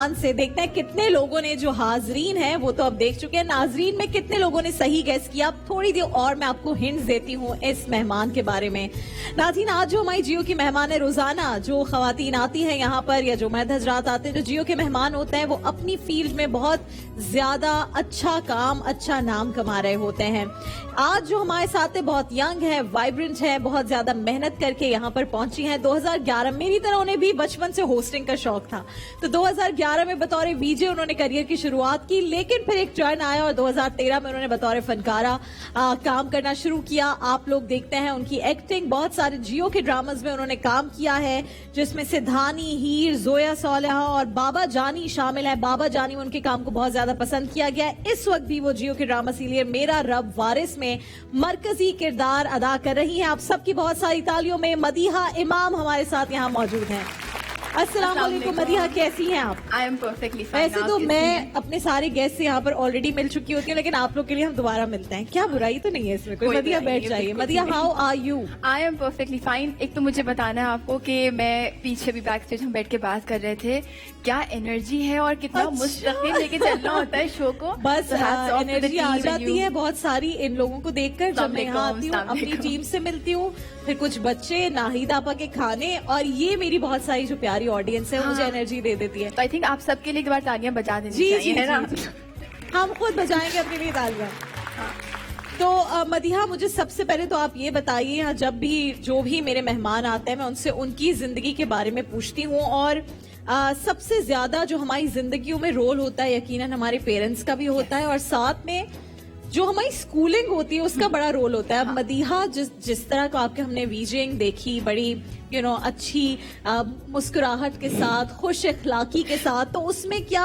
से देखते हैं कितने लोगों ने, जो हाजरीन हैं वो तो अब देख चुके हैं, नाजरीन में कितने लोगों ने सही गैस किया। अब थोड़ी देर और मैं आपको हिंट्स देती हूँ इस मेहमान के बारे में। नाज़रीन, आज जो हमारी जियो की मेहमान है, रोजाना जो खवातीन आती हैं यहाँ पर या जो मर्द हजरात आते हैं जो जियो के मेहमान होते हैं, वो अपनी फील्ड में बहुत ज्यादा अच्छा काम, अच्छा नाम कमा रहे होते हैं। आज जो हमारे साथ है बहुत यंग है, वाइब्रेंट है, बहुत ज्यादा मेहनत करके यहाँ पर पहुंची है। 2011 मेरी तरह उन्हें भी बचपन से होस्टिंग का शौक था, तो 2011 में बतौर वीजे उन्होंने करियर की शुरुआत की, लेकिन फिर एक टर्न आया और 2013 में उन्होंने बतौर फनकारा काम करना शुरू किया। आप लोग देखते हैं उनकी एक्टिंग, बहुत सारे जियो के ड्रामाज में उन्होंने काम किया है, जिसमें सिद्धानी, हीर, जोया सोलहा और बाबा जानी शामिल है। बाबा जानी में उनके काम को बहुत ज्यादा पसंद किया गया है। इस वक्त भी वो जियो के ड्रामा सीरियल मेरा रब वारिस में मरकजी किरदार अदा कर रही हैं। आप सबकी बहुत सारी तालियों में मदीहा इमाम हमारे साथ यहाँ मौजूद हैं। अस्सलाम वालेकुम मदीहा, कैसी हैं आप? आई एम परफेक्टली फाइन। वैसे तो मैं अपने सारे गेस्ट से यहाँ पर ऑलरेडी मिल चुकी होती हूँ, लेकिन आप लोग के लिए हम दोबारा मिलते हैं। क्या बुराई तो नहीं है इसमें कोई? मदीहा बैठ जाइए। Madiha, how are you? I am perfectly fine. एक तो मुझे बताना है आपको कि मैं पीछे भी बैक स्टेज हम बैठ के बात कर रहे थे, क्या एनर्जी है और कितना मुस्तकिल लेके चलना होता है शो को। बस एनर्जी आ जाती है बहुत सारी इन लोगों को देखकर। जब मैं यहाँ आती हूँ, अपनी टीम से मिलती हूँ, फिर कुछ बच्चे, नाहिद आपा के खाने, और ये मेरी बहुत सारी जो प्यारी ऑडियंस है मुझे एनर्जी दे देती है। तो आई थिंक आप सबके लिए एक बार तालियां बजा देनी जी चाहिए, जी, है ना? जी। हम खुद बजाएंगे अपने लिए तालियां। तो मदीहा, मुझे सबसे पहले तो आप ये बताइए, यहाँ जब भी जो भी मेरे मेहमान आते हैं मैं उनसे उनकी जिंदगी के बारे में पूछती हूँ, और सबसे ज्यादा जो हमारी जिंदगियों में रोल होता है यकीनन हमारे पेरेंट्स का भी होता है, और साथ में जो हमारी स्कूलिंग होती है उसका बड़ा रोल होता है। अब मदीहा, जिस तरह को आपके हमने वीजिंग देखी, बड़ी अच्छी मुस्कुराहट के साथ, खुश अखलाकी के साथ, तो उसमें क्या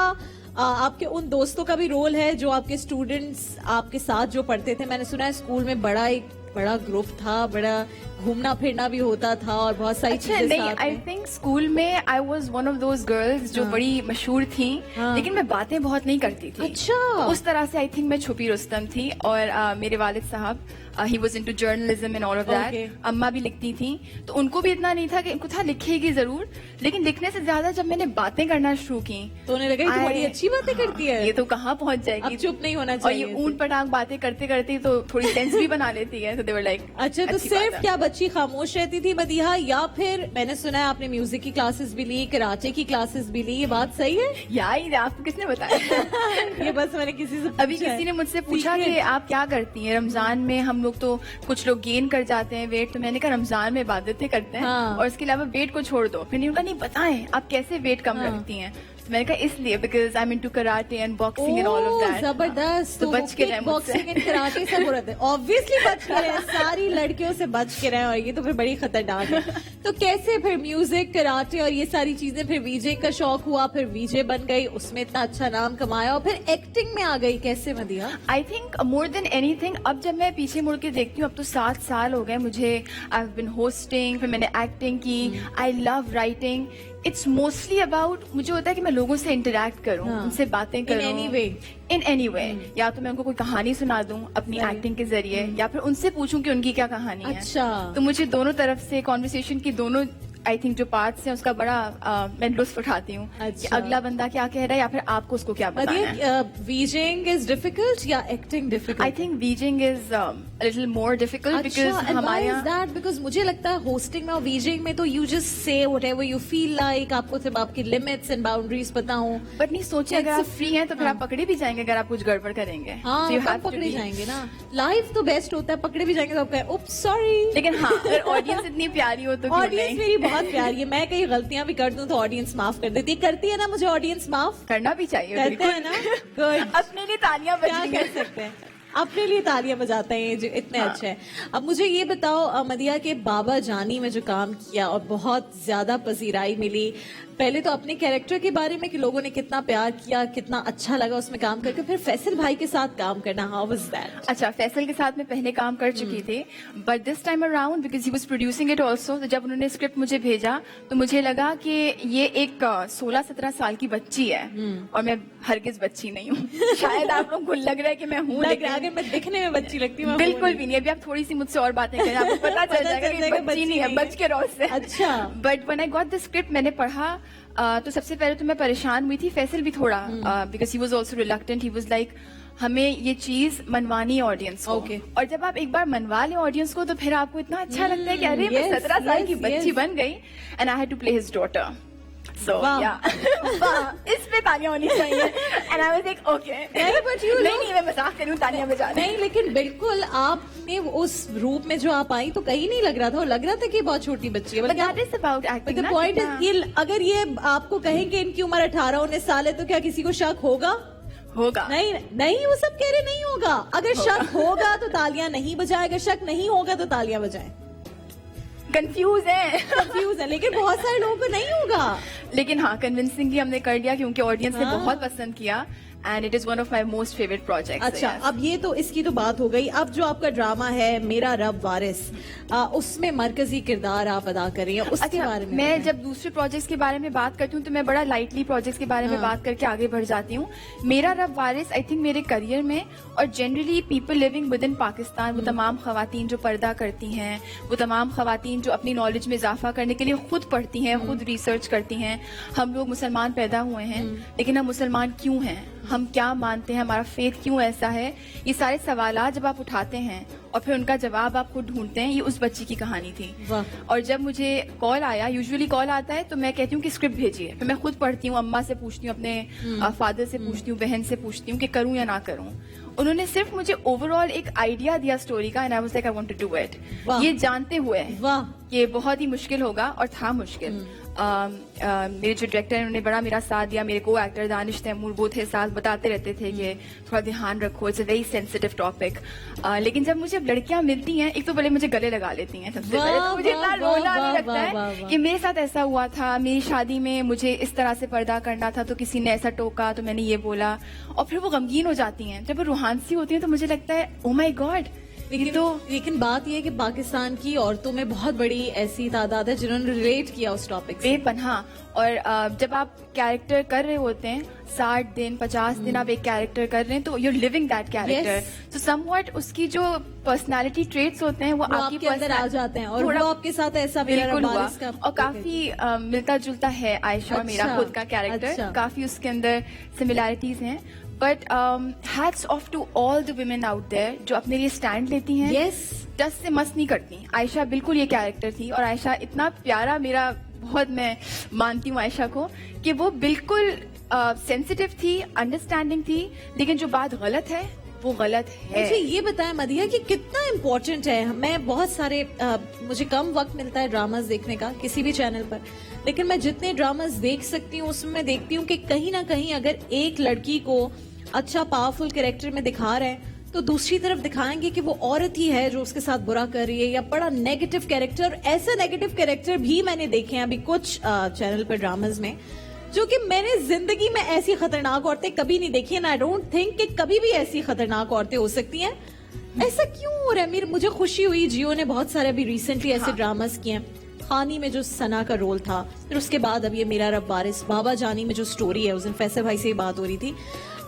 आपके उन दोस्तों का भी रोल है जो आपके स्टूडेंट्स आपके साथ जो पढ़ते थे? मैंने सुना है स्कूल में बड़ा ग्रुप था, बड़ा घूमना फिरना भी होता था और बहुत सारी चीजें नहीं, आई थिंक स्कूल में I was one of those girls जो बड़ी मशहूर थी, लेकिन मैं बातें बहुत नहीं करती थी। अच्छा। उस तरह से आई थिंक मैं छुपी रुस्तम थी। और मेरे वालिद साहब, he was into journalism and all of that. अम्मा भी लिखती थी, तो उनको भी इतना नहीं था कि उनको था लिखेगी जरूर, लेकिन लिखने से ज्यादा जब मैंने बातें करना शुरू की तो उन्हें लगा कि बड़ी अच्छी बातें करती है, ये तो कहाँ पहुंच जाएगी, अब चुप नहीं होना चाहिए। और ये ऊंट पटांग बातें करते करते तो थोड़ी टेंस भी बना लेती है। तो दे वर लाइक, अच्छा, तो सिर्फ क्या बच्ची खामोश रहती थी मदीहा, या फिर मैंने सुना है आपने म्यूजिक की क्लासेस भी ली, कराटे की क्लासेस भी ली, ये बात सही है? यार आपको किसने बताया? ये बस मैंने किसी से अभी किसी ने मुझसे पूछा कि आप क्या करती हैं रमजान में, हम लोग तो कुछ लोग गेन कर जाते हैं वेट, तो मैंने कहा रमजान में इबादतें करते हैं और इसके अलावा वेट को छोड़ दो। फिर नहीं बताएं आप कैसे वेट कम रखती हैं? मैंने कहा इसलिए because I am into karate and boxing and all of that. जबरदस्त। तो बच के रहें, बॉक्सिंग एंड कराटे सब हो रहे थे, ऑब्वियसली बच के रहे, सारी लड़कियों से बच के रहे, और ये तो फिर बड़ी खतरनाक है। तो कैसे फिर म्यूजिक, कराटे और ये सारी चीजें, फिर वीजे का शौक हुआ, फिर वीजे बन गई, उसमें इतना अच्छा नाम कमाया, और फिर एक्टिंग में आ गई, कैसे Madiha? I think more than anything, अब जब मैं पीछे मुड़ के देखती हूँ, अब तो 7 साल हो गए मुझे। आई हैव बीन होस्टिंग, फिर मैंने एक्टिंग की। I love writing. It's mostly about, मुझे होता है कि मैं लोगों से इंटरेक्ट करूं, उनसे बातें करूं इन एनी वे। या तो मैं उनको कोई कहानी सुना दूं अपनी एक्टिंग के जरिए, या फिर उनसे पूछूं कि उनकी क्या कहानी है। अच्छा। तो मुझे दोनों तरफ से कॉन्वर्सेशन की दोनों आई थिंक जो पार्ट्स हैं उसका बड़ा मैं लुत्फ उठाती हूँ। अच्छा। अगला बंदा क्या कह रहा है या फिर आपको उसको क्या बताना है। वीजिंग इज डिफिकल्ट या acting difficult? I think wheezing is little more difficult because हमारे यहाँ, बिकॉज मुझे लगता है होस्टिंग में और वीजिंग में तो you just say whatever you feel like, आपको सिर्फ आपकी लिमिट्स एंड बाउंड्रीज पता हो। बट नहीं सोचिए, अगर आप फ्री हैं तो फिर आप पकड़े भी जाएंगे अगर आप कुछ गड़बड़ करेंगे। हाँ, पकड़े जाएंगे ना। लाइव तो बेस्ट होता है, पकड़े भी जाएंगे तो आप कहें उप्स सॉरी। लेकिन हाँ, अगर ऑडियंस इतनी प्यारी हो तो ऑडियंस मेरी बहुत प्यारी है, मैं कई गलतियां भी कर दूं तो ऑडियंस माफ कर देती है। करती है ना मुझे ऑडियंस माफ? करना भी चाहिए, करते हैं ना। गुड। अपने लिए तालियां बजाएं, कर सकते हैं, अपने लिए तालियां बजाते हैं जो इतने अच्छे हैं। अब मुझे ये बताओ मदीहा के बाबा जानी में जो काम किया और बहुत ज्यादा पजीराई मिली, पहले तो अपने कैरेक्टर के बारे में कि लोगों ने कितना प्यार किया, कितना अच्छा लगा उसमें काम करके, फिर फैसल भाई के साथ काम करना, हाउ वाज दैट? अच्छा, फैसल के साथ मैं पहले काम कर चुकी थी, but this time around because he was producing it also, तो जब उन्होंने स्क्रिप्ट मुझे भेजा तो मुझे लगा कि ये एक 16-17 साल की बच्ची है और मैं हरगिज बच्ची नहीं हूँ। शायद आप लोगों को लग रहा है कि मैं हूँ, अगर मैं दिखने में बच्ची लगती हूँ? बिल्कुल भी नहीं। अभी आप थोड़ी सी मुझसे और बातें करें, आपको पता चल जाएगा कि बच्ची नहीं है, बच के रहो उससे। अच्छा। But when I got the script, मैंने पढ़ा, तो सबसे पहले तो मैं परेशान हुई थी, फैसल भी थोड़ा, because he was also reluctant, he was like हमें ये चीज मनवानी है ऑडियंस को। Okay. और जब आप एक बार मनवा लें ऑडियंस को तो फिर आपको इतना अच्छा लगता है कि अरे मैं 17 साल की बच्ची बन गई, and I had to play his daughter. So वाह। yeah, इस पे तालियां होनी चाहिए। And I was like, okay. नहीं, but you नहीं, मैं मजाक कर रही हूँ, तालियां बजा रही हूँ। नहीं, लेकिन बिल्कुल आपने उस रूप में जो आप आई तो कहीं नहीं लग रहा था, और लग रहा था कि बहुत छोटी बच्ची है। But that is about acting, the ना, पॉइंट कितना- इज, अगर ये आपको कहें कि इनकी उम्र 18-19 साल है तो क्या किसी को शक होगा? होगा। नहीं नहीं, वो सब कह रहे नहीं होगा। अगर शक होगा तो तालियां नहीं बजाए, अगर शक नहीं होगा तो तालियां बजाएं। कंफ्यूज है। कंफ्यूज है, लेकिन बहुत सारे लोगों को नहीं होगा। लेकिन हाँ, कन्विंसिंगली हमने कर दिया क्योंकि ऑडियंस ने हाँ। बहुत पसंद किया, and it is one of my most favourite project. अच्छा, अब ये तो इसकी तो बात हो गई। अब जो आपका ड्रामा है मेरा रब वारिस, उसमें मरकजी किरदार आप अदा कर रही हैं, उसके बारे में मैं बताएं। जब दूसरे प्रोजेक्ट्स के बारे में बात करती हूँ तो मैं बड़ा लाइटली प्रोजेक्ट्स के बारे में बात करके आगे बढ़ जाती हूँ। मेरा रब वारिस आई थिंक मेरे करियर में और generally people living with in Pakistan, वो तमाम खवातीन जो पर्दा करती हैं, वो तमाम खवातीन जो अपनी नॉलेज में इजाफा करने के लिए खुद पढ़ती हैं, खुद रिसर्च करती हैं। हम लोग मुसलमान पैदा हुए हैं, लेकिन हम मुसलमान क्यों हैं, हम क्या मानते हैं, हमारा फेथ क्यों ऐसा है, ये सारे सवालात जब आप उठाते हैं और फिर उनका जवाब आप खुद ढूंढते हैं, ये उस बच्ची की कहानी थी। वाह। और जब मुझे कॉल आया, यूजुअली कॉल आता है तो मैं कहती हूँ कि स्क्रिप्ट भेजिए, फिर मैं खुद पढ़ती हूँ, अम्मा से पूछती हूँ, अपने फादर से पूछती हूँ, बहन से पूछती हूँ कि करूँ या ना करूँ। उन्होंने सिर्फ मुझे ओवरऑल एक आइडिया दिया स्टोरी का, and I was like I want to do it, वाह। ये जानते हुए वाह। ये बहुत ही मुश्किल होगा, और था मुश्किल। मेरे जो डायरेक्टर हैं उन्होंने बड़ा मेरा साथ दिया, मेरे को एक्टर दानिश तैमूर वो थे साथ, बताते रहते थे कि थोड़ा ध्यान रखो, it's a very sensitive topic. लेकिन जब मुझे लड़कियां मिलती हैं, एक तो पहले मुझे गले लगा लेती हैं सबसे वाह, पहले, तो मुझे इतना वाह, रोना वाह, भी लगता वाह, है वाह। कि मेरे साथ ऐसा हुआ था, मेरी शादी में मुझे इस तरह से पर्दा करना था तो किसी ने ऐसा टोका तो मैंने ये बोला, और फिर वो गमगीन हो जाती हैं। जब वो रूहान सी होती हैं तो मुझे लगता है ओ माय गॉड। लेकिन बात यह है कि पाकिस्तान की औरतों में बहुत बड़ी ऐसी तादाद है जिन्होंने रिलेट किया उस टॉपिक से। बेपनाह। और जब आप कैरेक्टर कर रहे होते हैं 60 दिन 50 दिन आप एक कैरेक्टर कर रहे हैं तो you are living that character, तो समवट उसकी जो पर्सनालिटी ट्रेट्स होते हैं वो आपके अंदर आ जाते हैं, और थोड़ा वो आपके साथ ऐसा बिल्कुल हुआ। वारिस का और काफी मिलता जुलता है आयशा और मेरा अच्छा, खुद का कैरेक्टर, अच्छा। काफी उसके अंदर सिमिलैरिटीज हैं। But hats off to all the women out there जो अपने लिए स्टैंड लेती हैं, Yes. दस से मस नहीं करती। आयशा बिल्कुल ये कैरेक्टर थी, और आयशा इतना प्यारा, मेरा बहुत, मैं मानती हूँ आयशा को कि वो बिल्कुल सेंसिटिव थी, अंडरस्टैंडिंग थी, लेकिन जो बात गलत है वो गलत है। मुझे ये बताएं मदिया कि कितना इम्पोर्टेंट है। मैं बहुत सारे मुझे कम वक्त मिलता है ड्रामास देखने का किसी भी चैनल पर, लेकिन मैं जितने ड्रामास देख सकती हूँ उसमें मैं देखती हूँ कि कहीं ना कहीं अगर एक लड़की को अच्छा पावरफुल कैरेक्टर में दिखा रहे हैं तो दूसरी तरफ दिखाएंगे कि वो औरत ही है जो उसके साथ बुरा कर रही है, या बड़ा नेगेटिव कैरेक्टर। ऐसे नेगेटिव कैरेक्टर भी मैंने देखे हैं अभी कुछ चैनल पर ड्रामास में, जो कि मैंने जिंदगी में ऐसी खतरनाक औरतें कभी नहीं देखी, एंड आई डोंट थिंक कि कभी भी ऐसी खतरनाक औरतें हो सकती हैं। ऐसा क्यों हो रहा है? मुझे खुशी हुई, जियो ने बहुत सारे अभी रिसेंटली ऐसे ड्रामास किए हैं। खानी में जो सना का रोल था, फिर उसके बाद अब ये मेरा रब वारिस, बाबा जानी में जो स्टोरी है, उस दिन फैसल भाई से ही बात हो रही थी।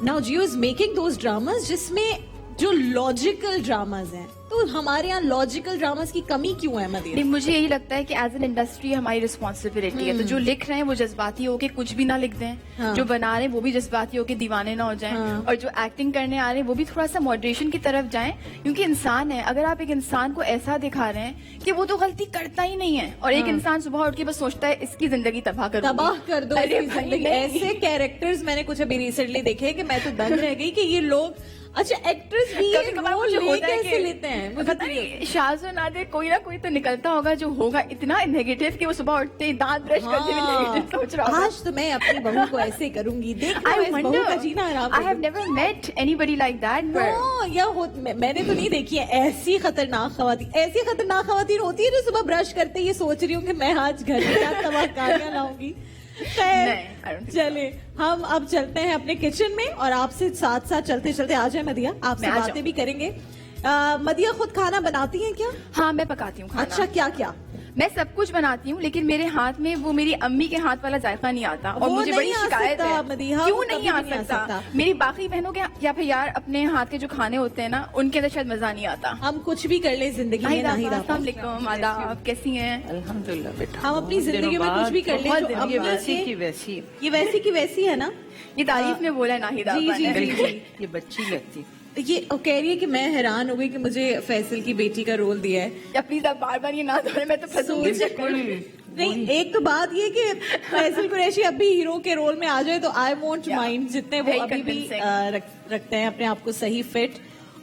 Now Jio is making those dramas जिसमें जो लॉजिकल ड्रामास हैं, तो हमारे यहाँ लॉजिकल ड्रामास की कमी क्यों है मदिया? नहीं, मुझे यही लगता है कि एज एन इंडस्ट्री हमारी रिस्पॉन्सिबिलिटी है, तो जो लिख रहे हैं वो जज्बाती होके कुछ भी ना लिख दें, हाँ। जो बना रहे हैं वो भी जज्बाती होके दीवाने ना हो जाएं, हाँ। और जो एक्टिंग करने आ रहे हैं वो भी थोड़ा सा मॉडरेशन की तरफ जाएं, क्योंकि इंसान है। अगर आप एक इंसान को ऐसा दिखा रहे हैं कि वो तो गलती करता ही नहीं है, और एक हाँ। इंसान सुबह उठ के बस सोचता है इसकी जिंदगी तबाह कर कर दो अरे इसकी भाई, जिंदगी। नहीं। ऐसे कैरेक्टर्स मैंने कुछ अभी रिसेंटली देखे कि मैं तो दंग रह गई कि ये लोग, अच्छा एक्ट्रेस भी ये कभी-कभार रोल मुझे ले होता है कैसे कि- लेते हैं? मुझे पता नहीं, शाज़ और नादिर कोई ना कोई तो निकलता होगा जो होगा इतना नेगेटिव कि वो सुबह उठते ही दांत ब्रश करते हुए नेगेटिव सोच रहा होगा। आज तो मैं अपनी बहू को ऐसे करूंगी, देखना I इस बहू wonder, का जीना हराम I have never met anybody like that, but मैंने तो नहीं देखी है ऐसी खतरनाक खवातीन। ऐसी खतरनाक खवातीन होती है जो सुबह ब्रश करते ये सोच रही हूँ कि मैं आज घर में क्या तबाहकारियां लाऊंगी। खैर, नहीं, I don't think चले हम अब चलते हैं अपने किचन में, और आपसे साथ साथ चलते चलते आ जाए मदिया, आपसे मैं आ बातें जाऊं। भी करेंगे। मदिया खुद खाना बनाती हैं क्या? हाँ, मैं पकाती हूँ खाना। अच्छा, क्या क्या? मैं सब कुछ बनाती हूँ, लेकिन मेरे हाथ में वो मेरी अम्मी के हाथ वाला जायका नहीं आता, और वो मुझे नहीं बड़ी आ शिकायत सकता, है। मदीहा, क्यों वो नहीं कभी आ भी नहीं आ सकता? सकता। मेरी बाकी बहनों के या फिर यार अपने हाथ के जो खाने होते हैं ना, उनके अंदर शायद मजा नहीं आता। हम कुछ भी कर ले जिंदगी में, नाहिदा अस्सलाम वालेकुम, आदाब, कैसी हैं? अल्हम्दुलिल्लाह बेटा, हम अपनी जिंदगी में कुछ भी कर ले, बहुत जो दिनों अब ये बाद। वैसी की वैसी ये वैसी की वैसी है ना। ये तारीफ में बोला है नाहिदा जी, आपा जी, ने। जी। बिल्कुल ये बच्ची लगती। ये कह रही है कि मैं हैरान हो गई कि मुझे फैसल की बेटी का रोल दिया है। या प्लीज आप बार बार ये ना दोहराएं, मैं तो फंसूंगी इस चक्कर में। नहीं, एक तो बात ये कि फैसल कुरैशी अब भी हीरो के रोल में आ जाए तो आई वोंट माइंड, जितने वो Very अभी भी convincing. रखते हैं अपने आप को सही फिट।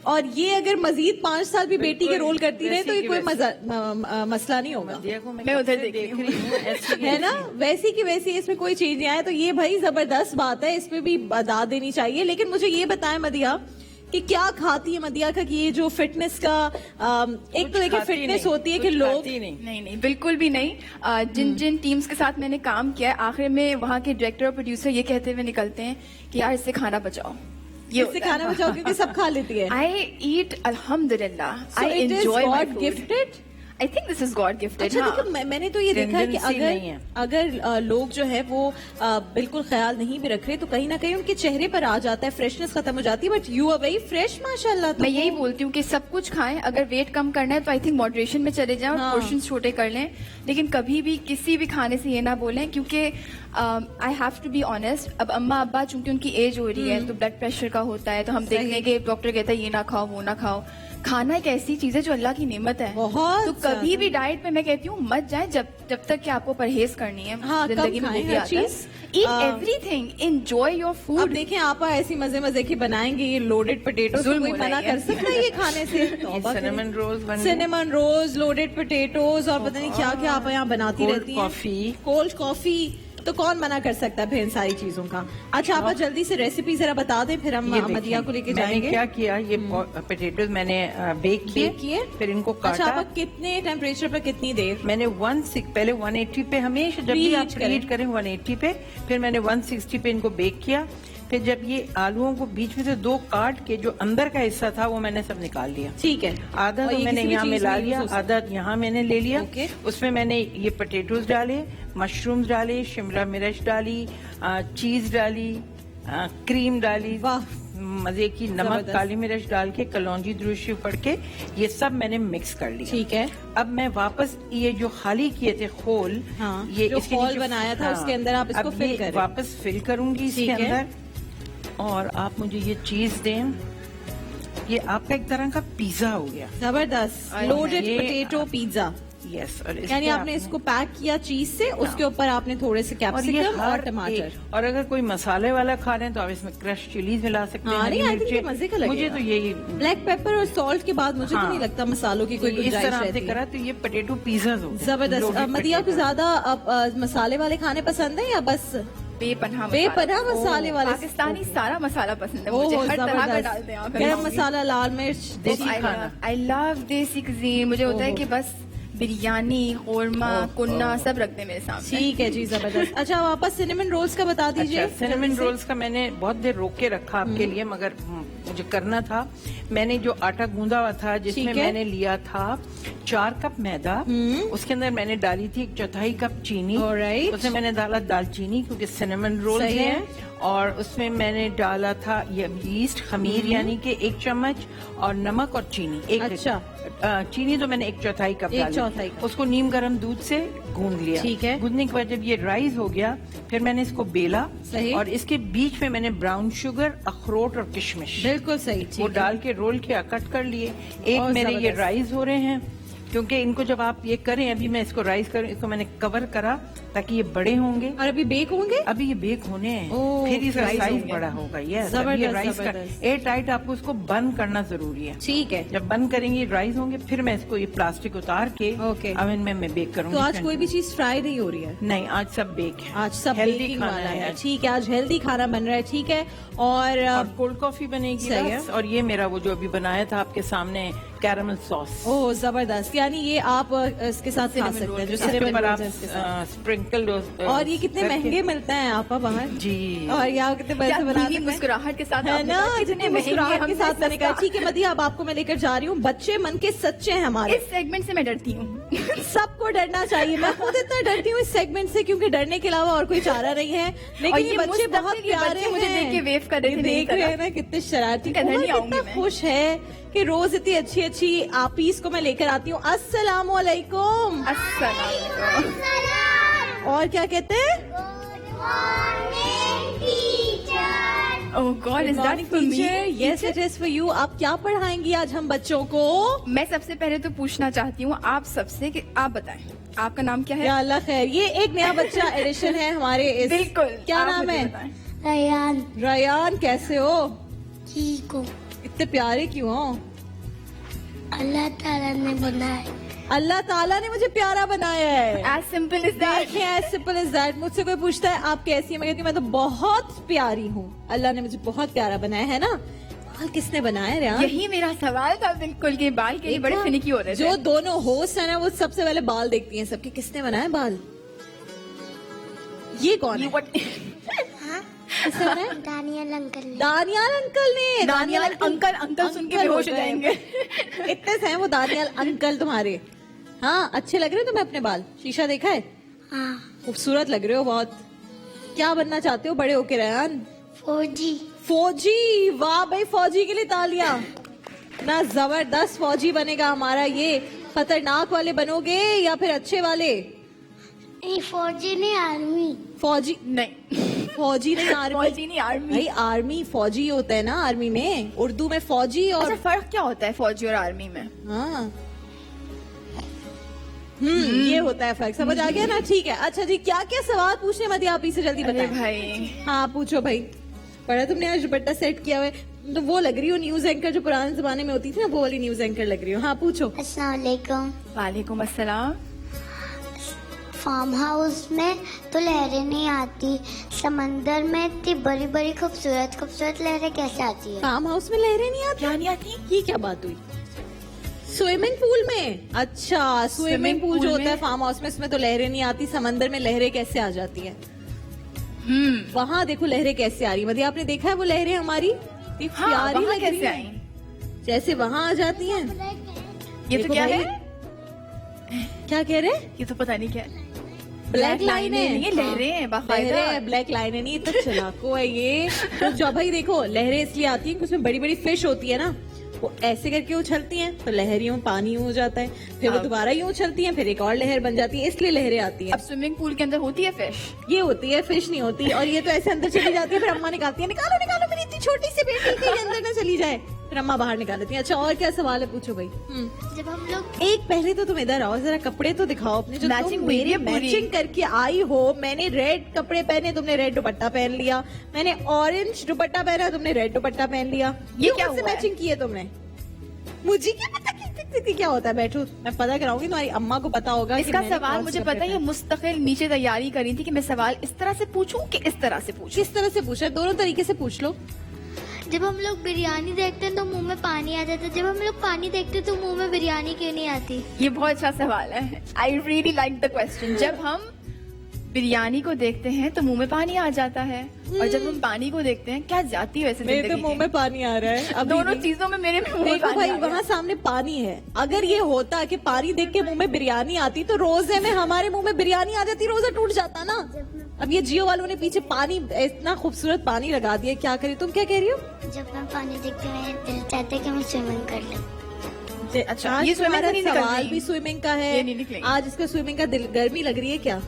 और ये अगर मजीद 5 साल भी बेटी के रोल करती रहे तो ये कोई मसला नहीं होगा, मदिया को मैं उधर देख देख रही हूँ ऐसी है ना। वैसी की वैसी, इसमें कोई चीज नहीं आया, तो ये भाई जबरदस्त बात है, इसमें भी दाद देनी चाहिए। लेकिन मुझे ये बताएं मदिया कि क्या खाती है मदिया का, कि ये जो फिटनेस का एक तो देखिए फिटनेस होती है कि लोग नहीं नहीं बिल्कुल भी नहीं। जिन जिन टीम्स के साथ मैंने काम किया है, आखिर में वहाँ के डायरेक्टर और प्रोड्यूसर ये कहते हुए निकलते हैं कि यार इससे खाना बचाओ, इससे खाना बचाओ, क्योंकि सब खा लेती है। आई ईट अल्हम्दुलिल्लाह, So I it is enjoy my God gifted? I think this is God gifted. अच्छा देखो, मैंने तो ये देखा है कि Tendency नहीं है। अगर लोग जो है वो बिल्कुल ख्याल नहीं भी रख रहे तो कहीं ना कहीं उनके चेहरे पर आ जाता है, फ्रेशनेस खत्म हो जाती है। But you are very fresh माशाल्लाह। तो मैं यही बोलती हूँ कि सब कुछ खाएं, अगर वेट कम करना है तो आई थिंक मॉडरेशन में चले जाएं और हाँ। पोर्शन छोटे कर लें, लेकिन कभी भी किसी भी खाने से ये ना बोलें, क्योंकि I have to be honest, अब अम्मा अब्बा चूंकि उनकी एज हो रही है तो ब्लड प्रेशर का होता है, तो हम देखते हैं कि डॉक्टर कहता है ये ना खाओ वो ना खाओ। खाना एक ऐसी चीज है जो अल्लाह की नेमत है, बहुत तो कभी भी डाइट पे मैं कहती हूँ मत जाए जब तक कि आपको परहेज करनी है। हाँ, जिंदगी कम में खाएं वो भी हर आता है। चीज। ईट एवरीथिंग, एंजॉय योर अब फूड। देखें आप ऐसी मजे मजे की बनाएंगे ये लोडेड पोटेटो, जुल्म कोई हो रहा मना है। कर सकता है ये खाने से? तौबा करें। सिनेमन रोल्स बन सिनेमन रोज, लोडेड पोटेटोज और पता नहीं क्या क्या आप यहाँ बनाती Cold रहती हैं। coffee। कोल्ड कॉफी, तो कौन मना कर सकता है फिर इन सारी चीजों का। अच्छा आप जल्दी से रेसिपी जरा बता दें, फिर हम ये देखिए, मदिया को लेके मैंने जाएंगे। क्या किया, ये पोटेटोज मैंने बेक बेक किए? फिर इनको अच्छा काटा। आप कितने टेम्परेचर पर कितनी देर? मैंने पहले 180 पे, हमेशा जब भी आप Preheat करें। प्रीहीट करें 180 पे, फिर मैंने 160 पे इनको बेक किया। फिर जब ये आलूओं को बीच में से 2 काट के जो अंदर का हिस्सा था वो मैंने सब निकाल लिया। ठीक है, आधा और तो ये मैंने किसी भी यहाँ चीज़ मिला में लिया, use हो आधा यहाँ मैंने ले लिया। ओके। उसमें मैंने ये पोटेटोज डाले, मशरूम्स डाले, शिमला मिर्च डाली, चीज डाली, क्रीम डाली, वाह। मजे की नमक, जबरदस्त। काली मिर्च डाल के, कलौंजी दुरुशी पड़ के ये सब मैंने मिक्स कर लिया। ठीक है। अब मैं वापस ये जो खाली किए थे खोल, हाँ, ये जो इसके खोल नीचे- बनाया था, उसके अंदर आप इसको अब fill ये करें। वापस फिल करूंगी इसके ठीक है। अंदर, और आप मुझे ये चीज दें। ये आपका एक तरह का पिज्जा हो गया। जबरदस्त और लोडेड ये- पोटेटो पिज्जा। यस, और इस यानी पे आपने इसको पैक किया चीज से, उसके ऊपर आपने थोड़े से और ये कैप्सिकम और हर टमाटर। एक- और अगर कोई मसाले वाला खा रहे हैं तो आप इसमें क्रश चिलीज मिला सकते हैं, हाँ, हरी नहीं, I think ये मिर्चें। मजे का लगेगा। मुझे तो यही ब्लैक पेपर और सॉल्ट के बाद मुझे तो हाँ। नहीं लगता मसालों की कोई इस गुंजाइश तरह से रहती करा है। तो ये पोटेटो पिज्जा हो गए। जबरदस्त। Loaded मदिया को potato। ज्यादा मसाले वाले खाने पसंद है या बस बेपनाह बेपनाह मसाले वाले? पाकिस्तानी सारा मसाला पसंद है ओह, मुझे, हर तरह का जबरदस्त। डालते हैं आप। गरम मसाला, लाल मिर्च, देसी खाना। आई लव देसी cuisine। मुझे होता है ओह। कि बस बिरयानी, कौरमा, कुन्ना सब रख दे मेरे सामने। ठीक है जी, जबरदस्त। अच्छा वापस सिनेमन रोल्स का बता दीजिए। अच्छा, सिनेमन रोल्स का मैंने बहुत देर रोक के रखा आपके लिए, मगर मुझे करना था। मैंने जो आटा गूंदा हुआ था, जिसमें ठीक है। मैंने लिया था 4 कप मैदा, उसके अंदर मैंने डाली थी 1/4 कप चीनी। Alright. उसमें मैंने डाला दालचीनी, क्योंकि सिनेमन रोल सही है। है। और उसमें मैंने डाला था ये यीस्ट, खमीर यानी कि 1 चम्मच, और नमक और चीनी। अच्छा। चीनी तो मैंने 1/4 कप 1/4 डाली। कप। उसको नीम गर्म दूध से गूंद लिया। ठीक है। गूंदने के बाद जब ये राइस हो गया, फिर मैंने इसको बेला। सही। और इसके बीच में मैंने ब्राउन शुगर, अखरोट और किशमिश बिल्कुल सही। ठीक वो है। डाल के रोल के कट कर लिए। एक और मेरे ये जबरदस्त। राइस हो रहे हैं, क्योंकि इनको जब आप ये करें, अभी मैं इसको राइस करूं, इसको मैंने कवर करा ताकि ये बड़े होंगे। और अभी बेक होंगे? अभी ये बेक होने हैं, ओह, फिर इसका राइस साइज होंगे। बड़ा होगा। यस, जबरदस्त, ये राइस का जबरदस्त। एयर टाइट आपको इसको बंद करना जरूरी है। ठीक है। जब बंद करेंगे राइस होंगे, फिर मैं इसको ये प्लास्टिक उतार के ओके। ओवन में मैं बेक करूंगी। तो आज कोई भी चीज फ्राई नहीं हो रही है? नहीं, आज सब बेक है। आज सब हेल्दी बेकिंग खाना वाला है। आज। ठीक है, आज हेल्दी खाना बन रहा है। ठीक है। और और कोल्ड कॉफी बनेगी सही बस। है। और ये मेरा वो जो अभी बनाया था आपके सामने, कैरामल सॉस। ओह जबरदस्त। यानी ये आप इसके साथ खा Cinnamon सकते roll हैं जो के साथ। cinnamon पर आप rolls हैं इसके साथ। स्प्रिंकल और ये कितने महंगे मिलते हैं आपा बाहर। जी। और यहाँ कितने पैसे क्या बना दीदी सकते हैं। मुस्कुराहट के साथ है आपने ना, कहा, जितने कितने महंगे मुस्कुराहट के हमसे साथ मैंने कहा सस्ता। ठीक है मदी, अब आपको मैं लेकर जा रही हूँ। बच्चे मन के सच्चे हैं हमारे, इस सेगमेंट से मैं डरती हूँ। सबको डरना चाहिए। मैं खुद इतना डरती हूँ इस सेगमेंट से, क्योंकि डरने के अलावा और कोई चारा नहीं है। और लेकिन ये ये बच्चे मुस्तकिल बहुत ये प्यारे बच्चे मुझे हैं। देख के wave कर रहे ये थे, नहीं देख रहे करा। हैं ना कितने शरारती। कदर नहीं उमर आऊंगी कितना मैं। खुश है कि रोज इतनी अच्छी अच्छी आपीस को मैं लेकर आती हूँ। अस्सलाम वालेकुम। अस्सलाम। और क्या कहते हैं? Oh God, is that for me? Yes it is for you. आप क्या पढ़ाएंगी आज हम बच्चों को? मैं सबसे पहले तो पूछना चाहती हूँ आप सबसे कि आप बताएं आपका नाम क्या है? या अल्लाह खैर, ये एक नया बच्चा एडिशन है हमारे इस। बिल्कुल। क्या आप नाम मुझे है? बताएं। रयान रयान, कैसे हो? ठीक हो। इतने प्यारे क्यों हो? अल्लाह ताला ने बनाए। अल्लाह ताला ने मुझे प्यारा बनाया है। As simple as that. देखिए एज सिंपल एज दैट। मुझसे कोई पूछता है आप कैसी हैं, मैं कहती हूँ मैं तो बहुत प्यारी हूँ। अल्लाह ने मुझे बहुत प्यारा बनाया है ना। बाल किसने बनाया रयान? यही मेरा सवाल था बिल्कुल, के बाल के लिए बड़े फिनिकी हो रहे थे। जो दोनों होस्ट है ना वो सबसे पहले बाल देखती हैं सबके, किसने बनाए बाल। ये कौन है? किसने बनाया? दानियल अंकल ने। दानियाल अंकल ने। दानियाल अंकल सुन के बेहोश हो जाएंगे। इतने से हैं वो दानियाल अंकल तुम्हारे। हाँ, अच्छे लग रहे हो तुम्हें अपने बाल? शीशा देखा है? हाँ। खूबसूरत लग रहे हो बहुत। क्या बनना चाहते हो बड़े होके रयान? फौजी। फौजी। वाह भाई, फौजी के लिए तालियां। ना जबरदस्त फौजी बनेगा हमारा ये। खतरनाक वाले बनोगे या फिर अच्छे वाले? नहीं, फौजी नहीं, आर्मी। फौजी नहीं, फौजी नहीं आर्मी। फौजी नहीं आर्मी। भाई आर्मी फौजी होता है ना, आर्मी में उर्दू में फौजी और अच्छा, फर्क क्या होता है फौजी और आर्मी में? हाँ ये होता है फर्क, समझ आ गया ना? ठीक है। अच्छा जी, क्या क्या सवाल पूछने मत आप इसे जल्दी अरे बताएं। भाई, हाँ पूछो भाई। पढ़ा तुमने आज दुपट्टा सेट किया हुआ है तो वो लग रही हो न्यूज एंकर जो पुराने जमाने में होती थी ना, वो वाली न्यूज एंकर लग रही हो। हाँ पूछो। अस्सलाम वालेकुम। वालेकुम अस्सलाम। फार्म हाउस में तो लहरें नहीं आती, समंदर में इतनी बड़ी बड़ी खूबसूरत खूबसूरत लहरें कैसे आती है? फार्म हाउस में लहरें नहीं आती? क्या नहीं आती? ये क्या बात हुई? स्विमिंग पूल में? अच्छा, स्विमिंग पूल जो होता है फार्म हाउस में, उसमें तो लहरें नहीं आती। समंदर में लहरें कैसे आ जाती है? वहाँ देखो लहरें कैसे आ रही है। मतलब आपने देखा है वो लहरें हमारी इतनी हाँ, प्यारी वहाँ लग रही कैसे हैं। आई? जैसे वहाँ आ जाती हैं। ये तो देखो क्या भाई, है? क्या कह रहे हैं? ये तो पता नहीं क्या है। ब्लैक लाइन है। नहीं, ये लहरें हैं बाकायदा। लहरें हैं, ब्लैक लाइन है। नहीं, तो चलाको है ये। तो जब भाई देखो लहरें इसलिए आती हैं कि उसमें बड़ी बड़ी फिश होती है ना, वो ऐसे करके उछलती हैं तो लहरियों पानी हो जाता है, फिर वो अब- दोबारा यूं उछलती हैं, फिर एक और लहर बन जाती है, इसलिए लहरें आती हैं। अब स्विमिंग पूल के अंदर होती है फिश? ये होती है, फिश नहीं होती। और ये तो ऐसे अंदर चली जाती है, फिर अम्मा निकालती है, निकालो निकालो मेरी इतनी छोटी सी बेटी कहीं अंदर ना चली जाए, फिर अम्मा बाहर निकाल लेती है। अच्छा, और क्या सवाल है पूछो भाई। जब हम लोग एक पहले तो तुम इधर आओ, जरा कपड़े तो दिखाओ अपने जो Matching तुम हुई मेरे है पूरी। मैचिंग करके आई हो। मैंने रेड कपड़े पहने, तुमने रेड दुपट्टा पहन लिया। मैंने ऑरेंज दुपट्टा पहना, तुमने रेड दुपट्टा पहन लिया। ये क्या हुआ है? मैचिंग की है तुमने? मुझे क्या पता क्या होता है? बैठो, मैं पता कराऊंगी, तुम्हारी अम्मा को पता होगा कि इसका मैंने सवाल कौन से मुझे कपड़े पता है। ये पहने। मुस्तकिल नीचे तैयारी करी थी कि मैं सवाल इस तरह से पूछूं कि इस तरह से पूछूं। किस तरह से पूछा? दोनों तरीके से पूछ लो। जब हम लोग बिरयानी देखते हैं तो मुंह में पानी आ जाता है, जब हम लोग पानी देखते हैं तो मुंह में बिरयानी क्यों नहीं आती? ये बहुत अच्छा सवाल है। I really like the question. जब हम बिरयानी को देखते हैं तो मुंह में पानी आ जाता है, और जब हम पानी को देखते हैं, क्या जाती है वैसे मेरे तो जिंदगी मुंह की? में पानी आ रहा है अभी दोनों भी। चीजों में मेरे मुंह में देखो पानी भाई, आ गया। वहाँ सामने पानी है। अगर ये होता कि पानी देख के मुंह में बिरयानी आती तो रोजे में हमारे मुंह में बिरयानी आ जाती, रोजा टूट जाता ना। अब ये जियो वालों ने पीछे पानी, इतना खूबसूरत पानी लगा दिया, क्या करी? तुम क्या कह रही हो? जब मैं पानी देखती हूँ मेरा दिल चाहता है कि मैं स्विमिंग कर लूं। अच्छा, आज ये swimming तुम्हारा से नहीं निकल सवाल रही। भी स्विमिंग का है। ये नहीं निकलेगी। आज इसका स्विमिंग का दिल, गर्मी लग रही है क्या?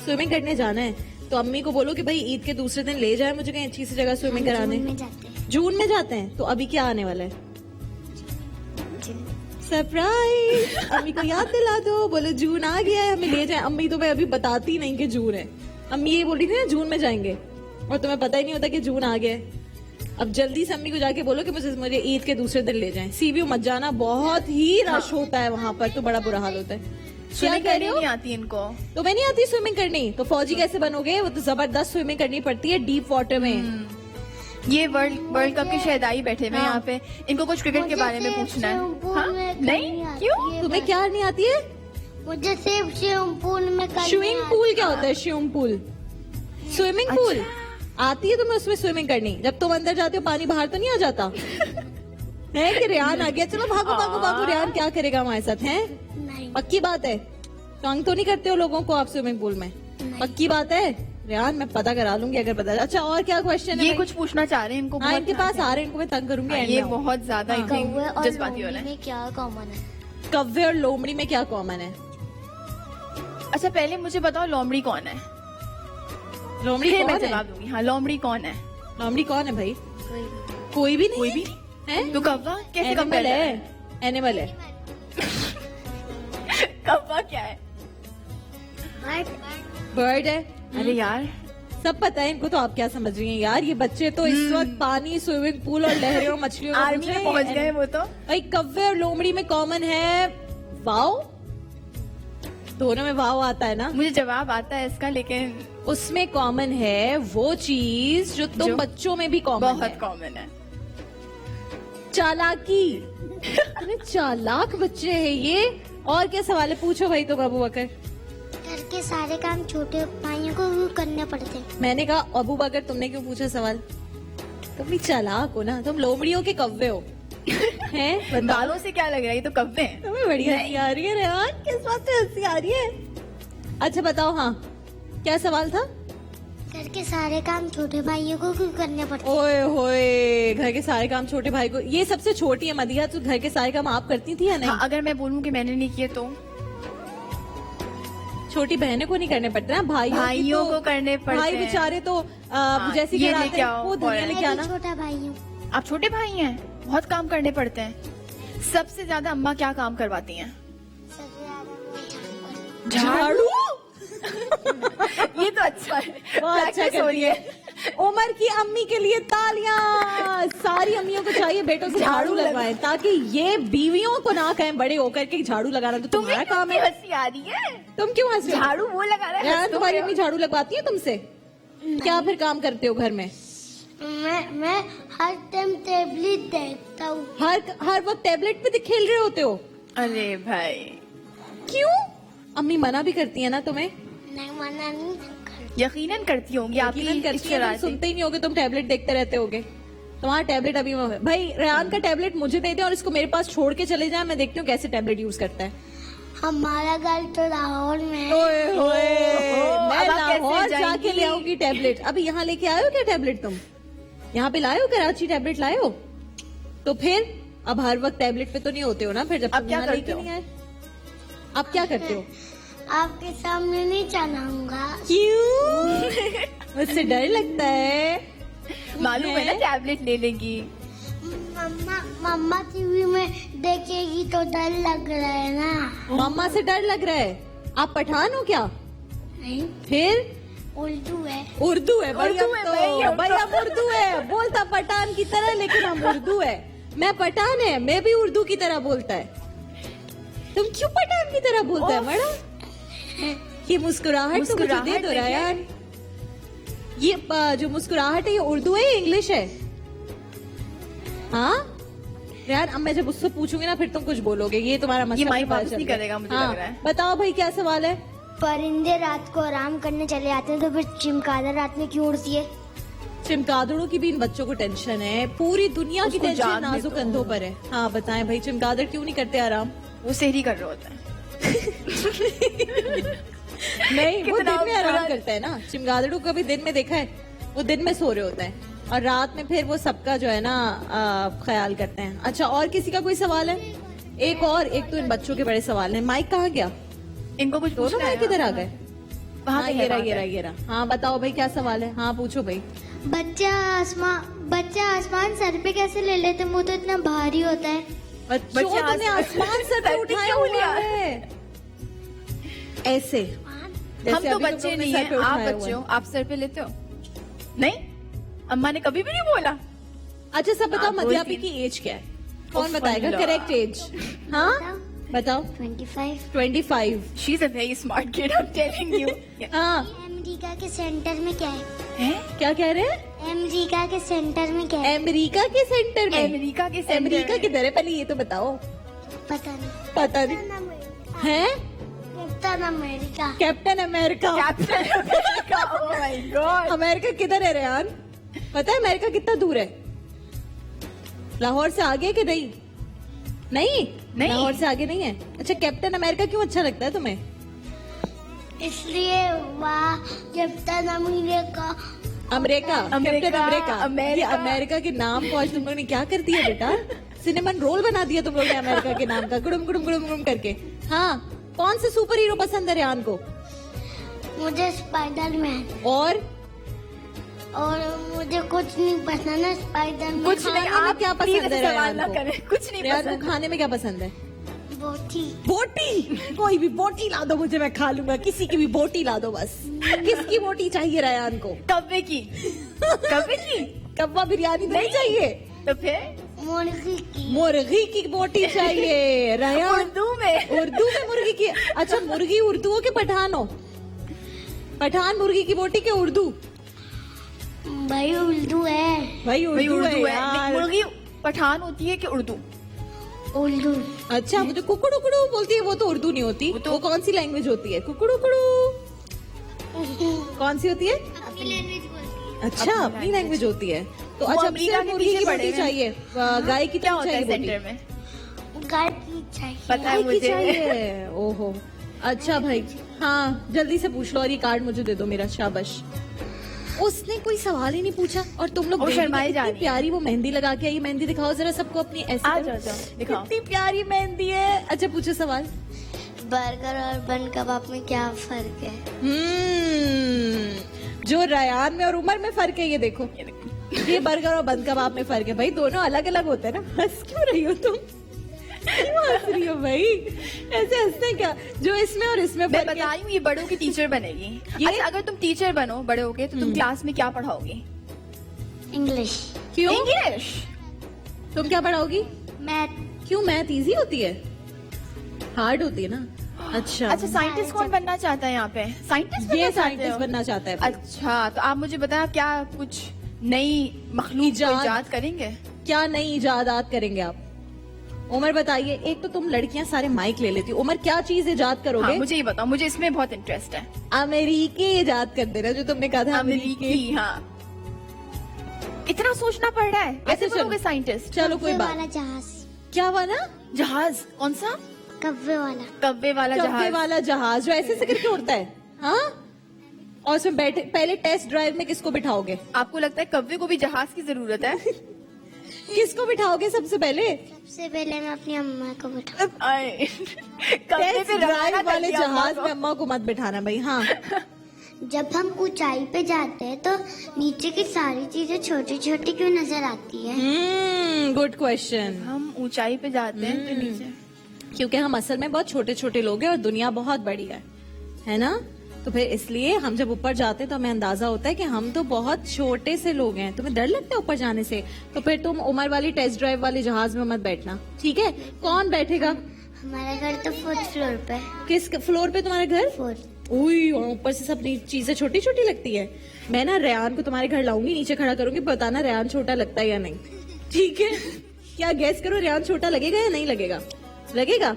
स्विमिंग करने जाना है तो अम्मी को बोलो कि भाई ईद के दूसरे दिन ले जाए मुझे कहीं अच्छी सी जगह स्विमिंग कराने। जून में जाते हैं। जून में जाते हैं तो अभी क्या आने वाला है? सरप्राइज। अम्मी को याद दिला दो, बोलो जून आ गया है, हमें ले जाए। अम्मी तो मैं अभी बताती नहीं कि जून है। अम्मी ये बोल रही थी ना जून में जाएंगे, और तुम्हें पता ही नहीं होता कि जून आ गया है। अब जल्दी से अम्मी को जाके बोलो कि मुझे ईद के दूसरे दिन ले जाएं। सीव्यू मत जाना, बहुत ही रश होता है वहाँ पर, तो बड़ा बुरा हाल होता है। क्या स्विमिंग कह रही करनी हो? नहीं आती इनको। तुम्हें नहीं आती स्विमिंग करनी? तो फौजी कैसे बनोगे? वो तो जबरदस्त स्विमिंग करनी पड़ती है डीप वाटर में। ये वर्ल्ड कप के शहदाई बैठे हुए हैं यहाँ पे, इनको कुछ क्रिकेट के बारे में पूछना है। हाँ? नहीं क्यों? तुम्हें क्या नहीं आती है? मुझे सिर्फ स्विमिंग पूल में स्विमिंग पूल क्या होता है? स्विमिंग पूल, स्विमिंग पूल आती है तुम्हें? उसमें स्विमिंग करनी? जब तुम अंदर जाते हो पानी बाहर तो नहीं आ जाता है? कि रेहान आ गया, चलो भागो भागो भागो। रेहान क्या करेगा हमारे साथ? है नहीं, पक्की बात है? तंग तो नहीं करते हो लोगों को आप स्विमिंग पूल में? पक्की बात है रेहान? मैं पता करा लूंगी अगर पता। अच्छा और क्या क्वेश्चन है? ये भाई? कुछ पूछना चाह रहे हैं इनको। हाँ बहुत इनके पास आ रहे हैं, इनको मैं तंग करूंगी। end ये में। बहुत ज्यादा आई थिंक कौवे और जज्बाती हो रहा लोमड़ी है। में क्या कॉमन है? कव्वे और लोमड़ी में क्या कॉमन है? अच्छा पहले मुझे बताओ लोमड़ी कौन है, लोमड़ी फिर मैं कौन है? जवाब दूंगी। हाँ लोमड़ी कौन है? लोमड़ी कौन है भाई? कोई भी नहीं। कोई भी है? तो कौवा कैसे एनिमल कंपेयर है, है? एनिमल है। कौवा क्या है? बर्ड है। अरे यार सब पता है इनको, तो आप क्या समझ रही हैं यार? ये बच्चे तो इस वक्त पानी, स्विमिंग पूल और लहरें और मछलियों को आर्मी पूछ में रहे पहुंच हैं। गए वो तो। भाई कव्वे और लोमड़ी में कॉमन है वाव, दोनों में वाव आता है ना? मुझे जवाब आता है इसका, लेकिन उसमें कॉमन है वो चीज जो तुम जो बच्चों में भी कॉमन है। बहुत कॉमन है। चालाकी। इतने चालाक बच्चे हैं ये। और क्या सवाल है? पूछो भाई तुम अबू बकर। घर के सारे काम छोटे भाइयों को करने पड़ते हैं। मैंने कहा अबू बकर तुमने क्यों पूछा सवाल? तुम भी चालाक हो ना, तुम लोमड़ियों के कव्वे हो हैं? बताओ। बालों से क्या लग रहा है? ये तो कव्वे हैं। तुम्हें बड़ी हंसी आ रही है रेहान, किस बात से हंसी आ रही है? अच्छा बताओ, हाँ क्या सवाल था? घर के सारे काम छोटे भाइयों को क्यों करने पड़ते हैं? ओए होए, घर के सारे काम छोटे भाई को। ये सबसे छोटी है मदिया, तो घर के सारे काम आप करती थी या नहीं? हाँ, अगर मैं बोलूं कि मैंने नहीं किए तो छोटी बहनों को नहीं करने पड़ते ना, भाइयों को करने पड़ते भाई हैं। बेचारे तो जैसे ये कि लेके आओ, वो धनिया और- लेके मैं भी आना। छोटा भाई हूँ। आप छोटे भाई हैं, बहुत काम करने पड़ते हैं। सबसे ज्यादा अम्मा क्या काम करवाती हैं? सबसे ज्यादा झाड़ू। ये तो अच्छा है, बहुत अच्छा Practice हो करती रही है। उमर की अम्मी के लिए तालियां। सारी अम्मियों को चाहिए बेटों से झाड़ू लगवाएं, ताकि ये बीवियों को ना कहें बड़े होकर के झाड़ू लगाना तो तुम्हारा काम है। हंसी आ रही है। तुम क्यों हंस रहे हो? झाड़ू वो लगा रहा है, यार हंस तो तुम्हारी रहे हो। अम्मी झाड़ू लगवाती है तुमसे? क्या फिर काम करते हो घर में? मैं हर टाइम टेबलेट देखता हूँ। हर वक्त टैबलेट पे खेल रहे होते हो? अरे भाई क्यों? अम्मी मना भी करती है ना तुम्हें? नहीं, मना नहीं करती। यकीनन करती होंगी, आपकी यकीनन करती इस है, तुम शरारतें। सुनते ही नहीं होगे, तुम टैबलेट देखते रहते होगे। तुम्हारा टैबलेट अभी भाई रेहान का टैबलेट मुझे दे दे और इसको मेरे पास छोड़ के चले जाए, मैं देखती हूँ कैसे टैबलेट यूज करता है। हमारा घर तो लाहौर में है। ओए होए, ओहो, मैं अब आप कैसे लाहौर जाएंगी? जाके ले आऊंगी टैबलेट। अभी यहाँ लेके आए हो क्या टैबलेट? तुम यहाँ पे लाए हो? कराची टैबलेट लाए हो? तो फिर अब हर वक्त टैबलेट पे तो नहीं होते हो ना फिर, जब अब तुम क्या यहाँ करते लेके हो? नहीं आए। आप क्या करते हो? आपके सामने नहीं चलाऊंगा। क्यों? मुझसे डर लगता है? मालूम है ना टैबलेट ले लेगी। मम्मा टीवी में देखेगी तो डर लग रहा है ना। मम्मा से डर लग रहा है? आप पठान हो क्या? नहीं, फिर उर्दू है। उर्दू है भाई, उर्दू अब है तो भाई, अब भाई तो। अब उर्दू है। बोलता पठान की तरह, लेकिन हम उर्दू है। मैं पठान है, मैं भी उर्दू की तरह बोलता है। तुम क्यों पठान की तरह बोलता है मड़ा? ये मुस्कुराहट तो मुझे दे मुस्कुराहट दो देखिए। यार। ये जो मुस्कुराहट है ये उर्दू है या इंग्लिश है? हाँ यार, अब मैं जब उससे पूछूंगी ना फिर तुम कुछ बोलोगे, ये तुम्हारा मसला। ये माइक पता वापस चल नहीं गया। करेगा, मुझे हाँ, लग रहा है। बताओ भाई क्या सवाल है? परिंदे रात को आराम करने चले जाते हैं तो फिर चिमगादड़ रात में क्यों उड़ती है? चमगादड़ों की भी इन बच्चों को टेंशन है। पूरी दुनिया की उसको टेंशन जागने नाजुक दो। कंधों पर है। हाँ बताएं भाई, चमगादड़ क्यों नहीं करते आराम? वो सेहरी कर रहे होते हैं। नहीं, वो कितना दिन में आराम बुरा- करता है ना। चमगादड़ों को कभी दिन में देखा है? वो दिन में सो रहे होते हैं और रात में फिर वो सबका जो है ना ख्याल करते हैं। अच्छा और किसी का कोई सवाल है? एक और, एक तो इन बच्चों के बड़े सवाल हैं। माइक कहाँ गया? इनको कुछ दोनों पूछना माइक है? किधर आ गए? वहाँ हाँ पे है, ये रहा, वहाँ ये पे। रहा, ये रहा। हाँ बताओ भाई क्या सवाल है? हाँ पूछो भाई। बच्चा आसमान सर पे कैसे ले लेते हैं? वो तो इतना भारी होता है। बच्चों तुमने आसमान सर पे सर पे उठाया क्यों हुआ लिया? है ऐसे? हम जैसे तो अभी बच्चे तुमने नहीं सर हैं, पे आप उठाया हुआ बच्चे है। हो, आप सर पे लेते हो? नहीं, अम्मा ने कभी भी नहीं बोला। अच्छा सब बताओ, आप मध्यापी बोलती की एज क्या है? कौन उफ, बताएगा अल्लाह। Correct as? हाँ बताओ। 25। 25। She's a very smart kid, I'm telling you. हाँ, अमेरिका के सेंटर में क्या है? हैं? क्या कह रहे हैं? अमेरिका के सेंटर में क्या है? अमेरिका के सेंटर में? अमेरिका के सेंटर अमेरिका में। किधर है पहले ये तो बताओ। पता नहीं। पता नहीं है। Captain America. Captain America. Captain America, oh my god. America किधर है रेहान? पता है अमेरिका कितना दूर है? लाहौर से आगे कि नहीं? नहीं, नहीं। लाहौर से आगे नहीं है। अच्छा, कैप्टन अमेरिका क्यों अच्छा लगता है तुम्हें? इसलिए वहाँ captain America. America, captain America. America. ये अमेरिका के नाम को आज तुम लोगों ने क्या कर दिया बेटा? सिनेमन रोल बना दिया तुम लोगों ने अमेरिका के नाम का, गुड़ुम गुड़ुम गुड़ुम गुड़ुम करके। हाँ, कौन से सुपर हीरो पसंद है रेहान को? मुझे स्पाइडरमैन। और मुझे कुछ नहीं पसंद है स्पाइडरमैन। कुछ नहीं, खाने में आप क्या प्लीज पसंद है ऐसे सवाल रेहान ना को? करें, कुछ नहीं रेहान को पसंद। खाने में क्या पसंद है? बोटी। बोटी। कोई भी बोटी ला दो मुझे, मैं खा लूंगा। किसी की भी बोटी ला दो बस। किसकी बोटी चाहिए रेहान को? कब्बे की। कब्बे की? कब्बा बिरयानी तो नहीं चाहिए? तो फिर मुर्गी की। मुर्गी की बोटी चाहिए रेहान। उर्दू में। उर्दू में मुर्गी की? अच्छा, मुर्गी उर्दू हो कि पठान हो? पठान मुर्गी की बोटी के उर्दू? भाई उर्दू है। भाई वही उर्दू है उर्दू है। यार। मुर्गी पठान होती है कि उर्दू? उर्दू। अच्छा, मुझे कुकड़ू कुकड़ू बोलती है, वो तो उर्दू नहीं होती। वो कौन सी लैंग्वेज होती है? कुकड़ू कुकड़ू कौन सी होती है? अपनी लैंग्वेज बोलती अच्छा, अपनी अपनी लैंग्वेज होती है। तो वो अच्छा, अमेरिका सिर्फ के मुर्गी पीछे की पड़े बोटी हुए हैं। चाहिए? गाय की क्या तो होता चाहिए है बोटी? सेंटर में? है। गाय की चाहिए। पता है गाय की मुझे। चाहिए। ओहो, अच्छा भाई, हाँ जल्दी से पूछ लो और ये कार्ड मुझे दे दो मेरा, शाबाश। उसने कोई सवाल ही नहीं पूछा और तुम लोग वो देख रहे शर्माई हो, जा इतनी रही है। प्यारी वो मेहंदी लगा के आई। मेहंदी दिखाओ जरा सबको अपनी, ऐसे आ करो। जाओ, जाओ, दिखाओ। कितनी प्यारी मेहंदी है। अच्छा, पूछो सवाल। बर्गर और बन कबाब में क्या फर्क है? जो रयान में और उमर में फर्क है, ये देखो। ये बर्गर और बंद कबाब में फर्क है भाई, दोनों अलग अलग होते हैं ना। हंस क्यों रही हो तुम? क्यों हंस रही हो भाई? ऐसे हंसते क्या? जो इसमें और इसमें मैं फर्क बता है। रही हूँ, ये बड़ों की टीचर बनेगी। ये- अच्छा, अगर तुम टीचर बनो बड़े होके तो तुम क्लास में क्या पढ़ाओगी? इंग्लिश। क्यों? इंग्लिश। तुम क्या पढ़ाओगी? मैथ। क्यों? मैथ इजी होती है? हार्ड होती है ना? अच्छा, अच्छा, साइंटिस्ट कौन बनना चाहता है यहाँ पे? साइंटिस्ट ये बनना चाहते साइंटिस्ट हो? बनना चाहता है भाई। अच्छा, तो आप मुझे बताया क्या कुछ नई मखलूक इजाद। इजाद करेंगे? क्या नई इजादात करेंगे आप? उमर बताइए। एक तो तुम लड़कियां सारे माइक ले लेती हो। उमर, क्या चीज इजाद करोगे? हाँ, मुझे ये बताओ, मुझे इसमें बहुत इंटरेस्ट है। अमेरिकी इजाद कर देना, जो तुमने कहा था। अमेरिकी, हाँ। इतना सोचना पड़ रहा है, कैसे अच्छा, चलो। बनोगे साइंटिस्ट? चलो कोई कब्बे बात। वाला जहाज। क्या वाला? जहाज? कौन सा? कब्बे वाला। कब्बे वाला कब्बे जहाज? वाला जहाज जो ऐसे करके उड़ता है। हाँ, और उसमें बैठे, पहले टेस्ट ड्राइव में किसको बिठाओगे? आपको लगता है कब्बे को भी जहाज की जरूरत है? किसको बिठाओगे सबसे पहले? सबसे पहले मैं अपनी अम्मा को बैठा। आए। कब्बे टेस्ट पे रवाना ड्राइव कर वाले दिया अम्मा जहाज को। में अम्मा को मत बिठाना भाई। हाँ, जब हम ऊंचाई पे जाते हैं तो नीचे की सारी चीजें छोटी छोटी क्यों नजर आती है? Good question. हम ऊंचाई पे जाते हैं तो नीचे। क्योंकि हम असल में बहुत छोटे छोटे लोग हैं और दुनिया बहुत बड़ी है ना? तो फिर इसलिए हम जब ऊपर जाते हैं तो हमें अंदाजा होता है कि हम तो बहुत छोटे से लोग हैं। तुम्हें डर लगता है ऊपर जाने से? तो फिर तुम उमर वाली टेस्ट ड्राइव वाले जहाज में मत बैठना, ठीक है? कौन बैठेगा? हमारा घर तो 4th फ्लोर पे। किस फ्लोर पे तुम्हारा घर? 4th। उई, और ऊपर से सब चीजें छोटी छोटी लगती है। मैं ना रेहान को तुम्हारे घर लाऊंगी, नीचे खड़ा करूंगी, बताना रेहान छोटा लगता है या नहीं, ठीक है? क्या गैस करो, रेहान छोटा लगेगा या नहीं लगेगा? लगेगा?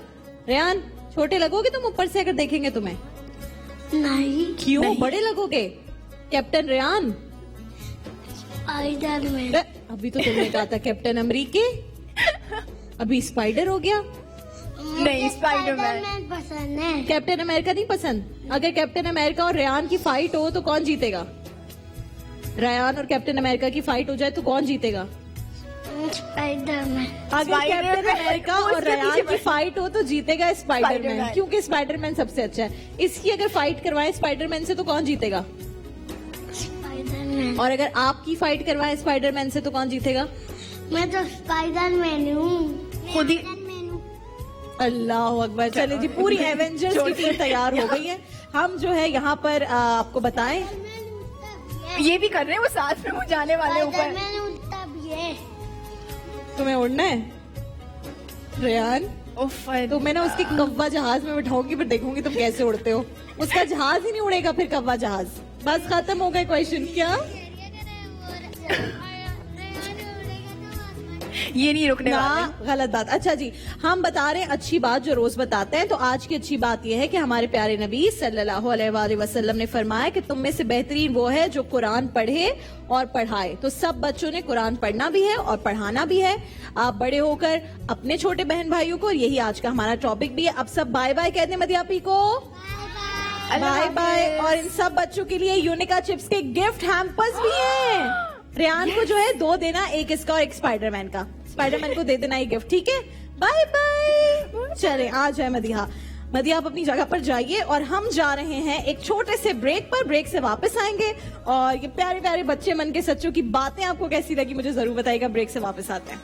रेहान, छोटे लगोगे तुम ऊपर से अगर देखेंगे तुम्हें? नहीं। क्यों? नहीं। बड़े लगोगे। Captain Rehan, Spiderman. अभी तो तुमने कहा था कैप्टन अमरीके, अभी स्पाइडर हो गया। नहीं, स्पाइडरमैन पसंद है। कैप्टन अमेरिका नहीं पसंद? अगर कैप्टन अमेरिका और रेहान की फाइट हो तो कौन जीतेगा? रेहान और कैप्टन अमेरिका की फाइट हो जाए तो कौन जीतेगा? स्पाइडरमैन। अगर स्पाइडरमैन। कैप्टन अमेरिका और उसके रेहान पीछे की फाइट हो तो जीतेगा स्पाइडरमैन, स्पाइडरमैन। क्योंकि स्पाइडरमैन सबसे अच्छा है। इसकी अगर फाइट करवाएं स्पाइडरमैन से तो कौन जीतेगा? स्पाइडरमैन। और अगर आपकी फाइट करवाएं स्पाइडरमैन से तो कौन जीतेगा? मैं तो स्पाइडरमैन हूँ। खुद ही। अल्लाह अकबर। चले जी, पूरी एवेंजर्स की टीम तैयार हो गई है। हम जो है यहाँ पर आपको बताएं, ये भी कर रहे हैं, वो साथ में वो जाने वाले ऊपर। स्पाइडरमैन उड़ता भी है। तुम्हें उड़ना है रेहान? उफ, I- तो मैं ना उसकी कव्वा जहाज में बिठाऊंगी, फिर देखूंगी तुम कैसे उड़ते हो। उसका जहाज ही नहीं उड़ेगा फिर, कव्वा जहाज। बस खत्म हो गए क्वेश्चन। क्या ये नहीं रुकने वाला। ना, गलत बात। अच्छा जी, हम बता रहे हैं अच्छी बात जो रोज बताते हैं। तो आज की अच्छी बात यह है कि हमारे प्यारे नबी सल्लल्लाहु अलैहि वसल्लम ने फरमाया कि तुम में से बेहतरीन वो है जो कुरान पढ़े और पढ़ाए। तो सब बच्चों ने कुरान पढ़ना भी है और पढ़ाना भी है। आप बड़े होकर अपने छोटे बहन भाइयों को, और यही आज का हमारा टॉपिक भी है। अब सब बाय बाय कहते हैं मदियापी को, बाय बाय। और इन सब बच्चों के लिए यूनिका चिप्स के गिफ्ट हैम्पर्स भी हैं। रियान को जो है 2 देना, एक इसका और एक स्पाइडरमैन का। स्पाइडरमैन को दे देना ये गिफ्ट, ठीक है। Bye bye. चले आ जाए मदिहा। मदिहा आप अपनी जगह पर जाइए और हम जा रहे हैं एक छोटे से ब्रेक पर। ब्रेक से वापस आएंगे और ये प्यारे प्यारे बच्चे मन के सच्चों की बातें आपको कैसी लगी मुझे जरूर बताइएगा। ब्रेक से वापस आते हैं।